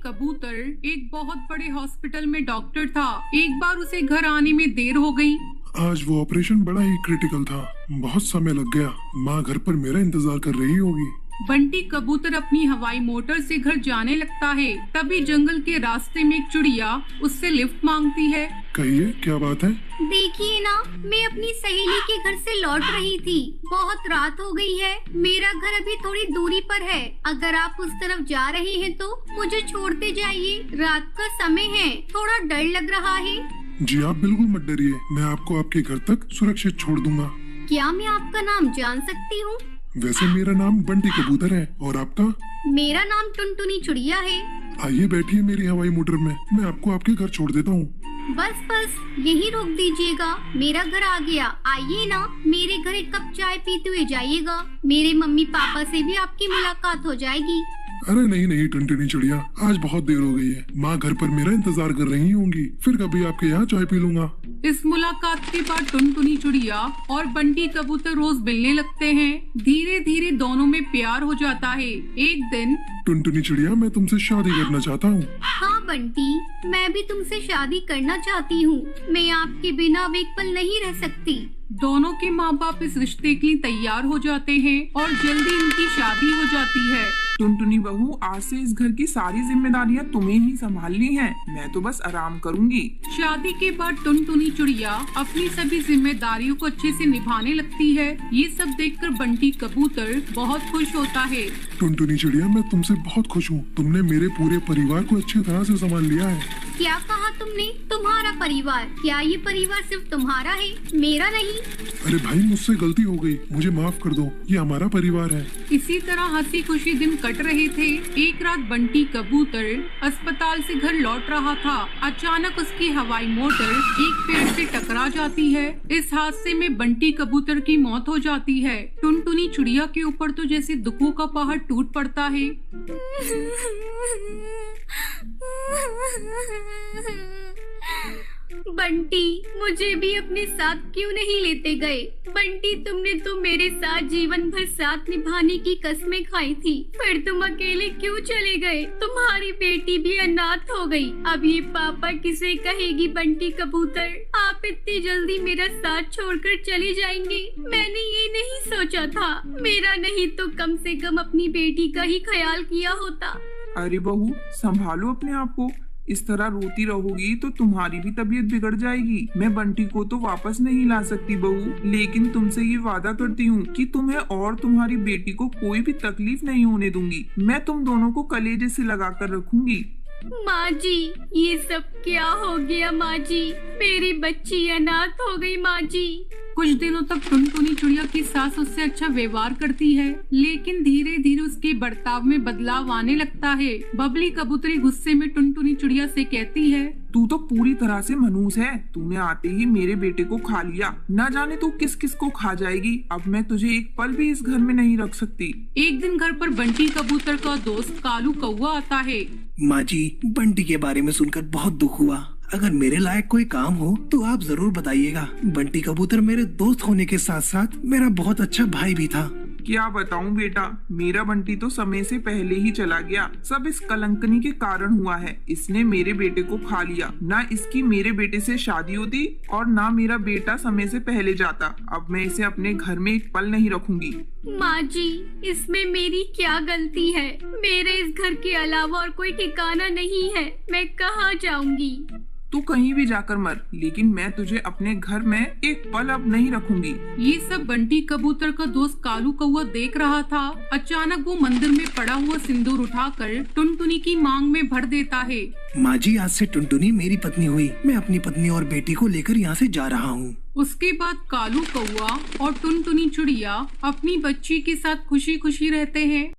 कबूतर एक बहुत बड़े हॉस्पिटल में डॉक्टर था। एक बार उसे घर आने में देर हो गई। आज वो ऑपरेशन बड़ा ही क्रिटिकल था, बहुत समय लग गया। माँ घर पर मेरा इंतजार कर रही होगी। बंटी कबूतर अपनी हवाई मोटर से घर जाने लगता है। तभी जंगल के रास्ते में एक चिड़िया उससे लिफ्ट मांगती है। कहिए, क्या बात है? देखिए ना, मैं अपनी सहेली के घर से लौट रही थी। बहुत रात हो गई है। मेरा घर अभी थोड़ी दूरी पर है। अगर आप उस तरफ जा रहे हैं तो मुझे छोड़ते जाइए। रात का समय है, थोड़ा डर लग रहा है। जी आप बिल्कुल मत डरिए, मैं आपको आपके घर तक सुरक्षित छोड़ दूंगा। क्या मैं आपका नाम जान सकती हूँ? वैसे मेरा नाम बंटी कबूतर है, और आपका? मेरा नाम टुनटुनी चिड़िया है। आइए बैठिए मेरी हवाई मोटर में, मैं आपको आपके घर छोड़ देता हूँ। बस यही रोक दीजिएगा, मेरा घर आ गया। आइए ना, मेरे घर एक कप चाय पीते हुए जाइएगा। मेरे मम्मी पापा से भी आपकी मुलाकात हो जाएगी। अरे नहीं टुनटुनी चिड़िया, आज बहुत देर हो गई है। माँ घर पर मेरा इंतजार कर रही होंगी, फिर कभी आपके यहाँ चाय पी लूंगा। इस मुलाकात के बाद टुनटुनी चिड़िया और बंटी कबूतर रोज मिलने लगते हैं। धीरे धीरे दोनों में प्यार हो जाता है। एक दिन टुनटुनी चिड़िया, मैं तुमसे शादी करना चाहता हूँ। हाँ बंटी, मैं भी तुमसे शादी करना चाहती हूँ। मैं आपके बिना अब एक पल नहीं रह सकती। दोनों के माँ बाप इस रिश्ते के लिए तैयार हो जाते हैं और जल्दी इनकी शादी हो जाती है। टुनटुनी बहू, आज से इस घर की सारी जिम्मेदारियां तुम्हें ही संभालनी हैं। मैं तो बस आराम करूंगी। शादी के बाद टुनटुनी चिड़िया अपनी सभी जिम्मेदारियों को अच्छे से निभाने लगती है। ये सब देखकर बंटी कबूतर बहुत खुश होता है। टुनटुनी चिड़िया, मैं तुमसे बहुत खुश हूँ। तुमने मेरे पूरे परिवार को अच्छी तरह से संभाल लिया है। क्या कहा तुमने? तुम्हारा परिवार? क्या ये परिवार सिर्फ तुम्हारा है, मेरा नहीं? अरे भाई, मुझसे गलती हो गई, मुझे माफ कर दो। ये हमारा परिवार है। इसी तरह हंसी खुशी दिन कट रहे थे। एक रात बंटी कबूतर अस्पताल से घर लौट रहा था। अचानक उसकी हवाई मोटर एक पेड़ से टकरा जाती है। इस हादसे में बंटी कबूतर की मौत हो जाती है। टुनटुनी चिड़िया के ऊपर तो जैसे दुखों का पहाड़ टूट पड़ता है। बंटी, मुझे भी अपने साथ क्यों नहीं लेते गए? बंटी, तुमने तो मेरे साथ जीवन भर साथ निभाने की कस्में खाई थी, फिर तुम अकेले क्यों चले गए? तुम्हारी बेटी भी अनाथ हो गई। अब ये पापा किसे कहेगी? बंटी कबूतर, आप इतनी जल्दी मेरा साथ छोड़कर चले जाएंगे? मैंने ये नहीं सोचा था। मेरा नहीं तो कम से कम अपनी बेटी का ही ख्याल किया होता। अरे बहू, संभालो अपने आप को। इस तरह रोती रहोगी तो तुम्हारी भी तबीयत बिगड़ जाएगी। मैं बंटी को तो वापस नहीं ला सकती बहू, लेकिन तुमसे ये वादा करती हूँ कि तुम्हें और तुम्हारी बेटी को कोई भी तकलीफ नहीं होने दूंगी। मैं तुम दोनों को कलेजे से लगा कर रखूंगी। माँ जी, ये सब क्या हो गया? माँ जी, मेरी बच्ची अनाथ हो गई। माँ जी। कुछ दिनों तक टुनटुनी चिड़िया की सास उससे अच्छा व्यवहार करती है, लेकिन धीरे धीरे उसके बर्ताव में बदलाव आने लगता है। बबली कबूतरी गुस्से में टुनटुनी चिड़िया से कहती है, तू तो पूरी तरह से मनहूस है। तूने आते ही मेरे बेटे को खा लिया। न जाने तू किस किस को खा जाएगी। अब मैं तुझे एक पल भी इस घर में नहीं रख सकती। एक दिन घर पर बंटी कबूतर का दोस्त कालू कौवा आता है। माँ जी, बंटी के बारे में सुनकर बहुत दुख हुआ। अगर मेरे लायक कोई काम हो तो आप जरूर बताइएगा। बंटी कबूतर मेरे दोस्त होने के साथ साथ मेरा बहुत अच्छा भाई भी था। क्या बताऊं बेटा, मेरा बंटी तो समय से पहले ही चला गया। सब इस कलंकनी के कारण हुआ है। इसने मेरे बेटे को खा लिया। ना इसकी मेरे बेटे से शादी होती और ना मेरा बेटा समय से पहले जाता। अब मैं इसे अपने घर में एक पल नहीं रखूंगी। माँ जी, इसमें मेरी क्या गलती है? मेरे इस घर के अलावा और कोई ठिकाना नहीं है। मैं कहाँ जाऊंगी? तू कहीं भी जाकर मर, लेकिन मैं तुझे अपने घर में एक पल अब नहीं रखूंगी। ये सब बंटी कबूतर का दोस्त कालू कौवा देख रहा था। अचानक वो मंदिर में पड़ा हुआ सिंदूर उठाकर टुनटुनी की मांग में भर देता है। माँ जी, आज से टुनटुनी मेरी पत्नी हुई। मैं अपनी पत्नी और बेटी को लेकर यहाँ से जा रहा हूँ। उसके बाद कालू कौवा और टुनटुनी चिड़िया अपनी बच्ची के साथ खुशी खुशी रहते हैं।